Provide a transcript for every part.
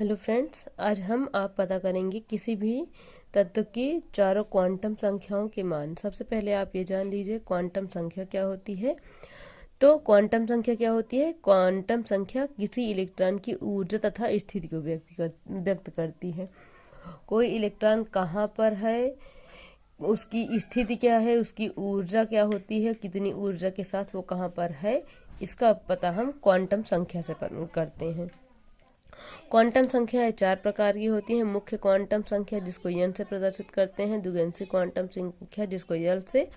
Hello friends, आज हम आप पता करेंगे किसी भी तत्व की चारों क्वांटम संख्याओं के मान। सबसे पहले आप ये जान लीजिए क्वांटम संख्या क्या होती है। तो क्वांटम संख्या क्या होती है? क्वांटम संख्या किसी इलेक्ट्रॉन की ऊर्जा तथा स्थिति को व्यक्त करती है। कोई इलेक्ट्रॉन कहाँ पर है, उसकी स्थिति क्या है, उसकी ऊर्जा क्या होती है, कितनी ऊर्जा के साथ वो कहाँ पर है, इसका पता हम क्वांटम संख्या से करते हैं। क्वांटम संख्या चार प्रकार की होती है। मुख्य क्वांटम संख्या जिसको n से प्रदर्शित करते हैं, द्विगंशी क्वांटम संख्या जिसको l से,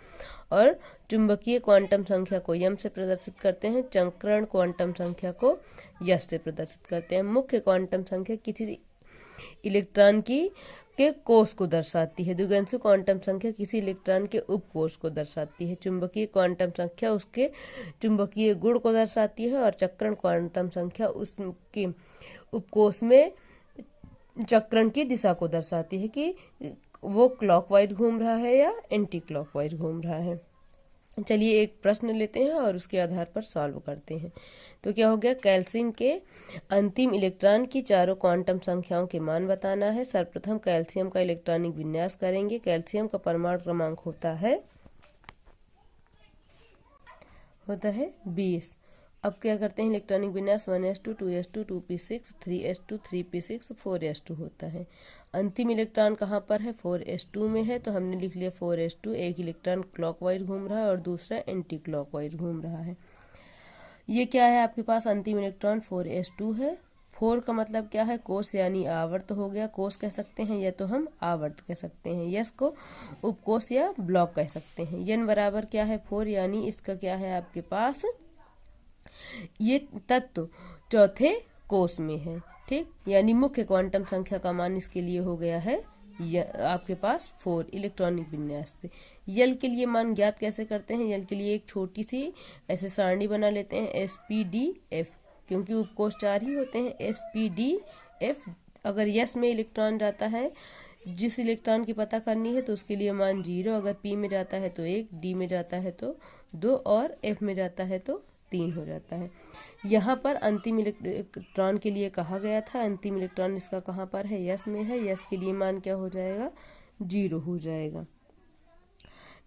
और चुंबकीय क्वांटम संख्या को m से प्रदर्शित करते हैं। चक्रण क्वांटम संख्या को s से प्रदर्शित करते हैं। मुख्य क्वांटम संख्या किसी इलेक्ट्रॉन के कोष को दर्शाती है। द्विगंशी क्वांटम संख्या किसी इलेक्ट्रॉन के उपकोष को दर्शाती है। चुंबकीय क्वांटम संख्या उसके चुंबकीय गुण को दर्शाती है, और चक्रण क्वांटम संख्या उसके उपकोष में चक्रण की दिशा को दर्शाती है कि वो क्लॉकवाइज घूम रहा है या एंटी क्लॉकवाइज घूम रहा है। चलिए एक प्रश्न लेते हैं और उसके आधार पर सॉल्व करते हैं। तो क्या हो गया, कैल्शियम के अंतिम इलेक्ट्रॉन की चारों क्वांटम संख्याओं के मान बताना है। सर्वप्रथम कैल्शियम का इलेक्ट्रॉनिक विन्यास करेंगे। कैल्शियम का परमाणु क्रमांक होता है 20। अब क्या करते हैं, इलेक्ट्रॉनिक विन्यास 1s2 2s2 2p6 3s2 3p6 4s2 होता है। अंतिम इलेक्ट्रॉन कहाँ पर है? 4s2 में है, तो हमने लिख लिया 4s2। एक इलेक्ट्रॉन क्लॉकवाइज घूम रहा है और दूसरा एंटी क्लॉकवाइज घूम रहा है। ये क्या है आपके पास? अंतिम इलेक्ट्रॉन 4s2 है। 4 का मतलब क्या है? कोष यानी आवर्त हो गया। कोष कह सकते हैं या तो हम आवर्त कह सकते हैं। यस को उपकोष या ब्लॉक कह सकते हैं। n बराबर क्या है? 4, यानी इसका क्या है आपके पास? ये तत्व चौथे कोष में है। ठीक, यानी मुख्य क्वांटम संख्या का मान इसके लिए हो गया है आपके पास 4 इलेक्ट्रॉनिक विन्यास से। यल के लिए मान ज्ञात कैसे करते हैं? यल के लिए एक छोटी सी ऐसे सारणी बना लेते हैं SPDF, क्योंकि उपकोष 4 ही होते हैं। SPDF, अगर यस में इलेक्ट्रॉन जाता है, जिस इलेक्ट्रॉन की पता करनी है तो उसके लिए मान 0, अगर P में जाता है तो 1, D में जाता है तो 2 और F में जाता है तो 3 हो जाता है। यहाँ पर अंतिम इलेक्ट्रॉन के लिए कहा गया था, अंतिम इलेक्ट्रॉन इसका कहाँ पर है? यस में है। यस के लिए मान क्या हो जाएगा? 0 हो जाएगा।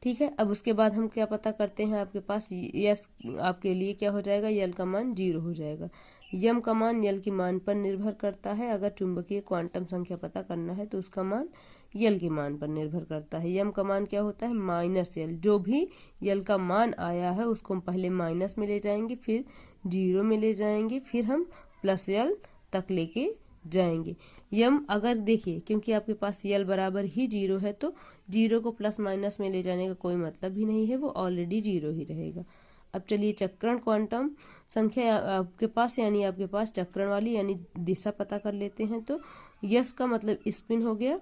ठीक है, अब उसके बाद हम क्या पता करते हैं, आपके पास यस आपके लिए क्या हो जाएगा? यल का मान 0 हो जाएगा। यम का मान यल के मान पर निर्भर करता है। अगर चुंबकीय क्वांटम संख्या पता करना है तो उसका मान यल के मान पर निर्भर करता है। यम का मान क्या होता है? -यल। जो भी यल का मान आया है उसको हम पहले माइनस में ले जाएंगे, फिर 0 में ले जाएंगे, फिर हम +l तक लेके जाएंगे। यम अगर देखिए, क्योंकि आपके पास यल बराबर ही 0 है तो 0 को प्लस माइनस में ले जाने का कोई मतलब ही नहीं है, वो ऑलरेडी 0 ही रहेगा। अब चलिए चक्रण क्वांटम संख्या आपके पास, यानी आपके पास चक्रण वाली यानी दिशा पता कर लेते हैं। तो यस का मतलब स्पिन हो गया।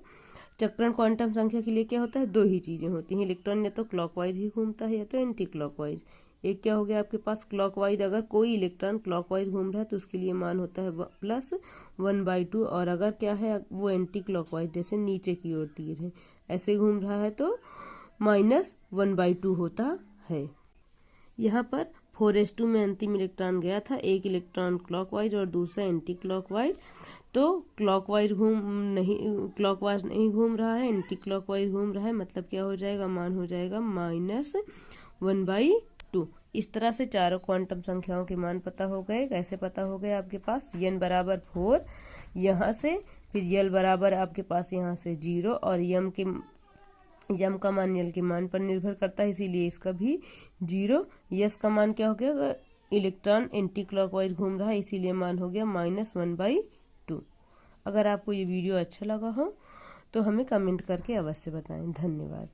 चक्रण क्वांटम संख्या के लिए क्या होता है? 2 ही चीज़ें होती हैं, इलेक्ट्रॉन या तो क्लॉकवाइज ही घूमता है या तो एंटी क्लॉकवाइज। एक क्या हो गया आपके पास? क्लॉकवाइज। अगर कोई इलेक्ट्रॉन क्लॉकवाइज घूम रहा है तो उसके लिए मान होता है +1/2, और अगर क्या है वो एंटी क्लॉकवाइज, जैसे नीचे की ओर तीर है ऐसे घूम रहा है तो -1/2 होता है। यहाँ पर 4s2 में अंतिम इलेक्ट्रॉन गया था, एक इलेक्ट्रॉन क्लॉकवाइज और दूसरा एंटी क्लॉकवाइज। तो क्लॉकवाइज नहीं घूम रहा है, एंटी क्लॉकवाइज घूम रहा है, मतलब क्या हो जाएगा? मान हो जाएगा -1/2। इस तरह से चारों क्वांटम संख्याओं के मान पता हो गए। कैसे पता हो गए? आपके पास n बराबर 4 यहाँ से, फिर यल बराबर आपके पास यहाँ से 0, और यम का मान यल के मान पर निर्भर करता है, इसीलिए इसका भी 0। यस का मान क्या हो गया? इलेक्ट्रॉन एंटी क्लॉकवाइज घूम रहा है, इसीलिए मान हो गया -1/2। अगर आपको ये वीडियो अच्छा लगा हो तो हमें कमेंट करके अवश्य बताएं। धन्यवाद।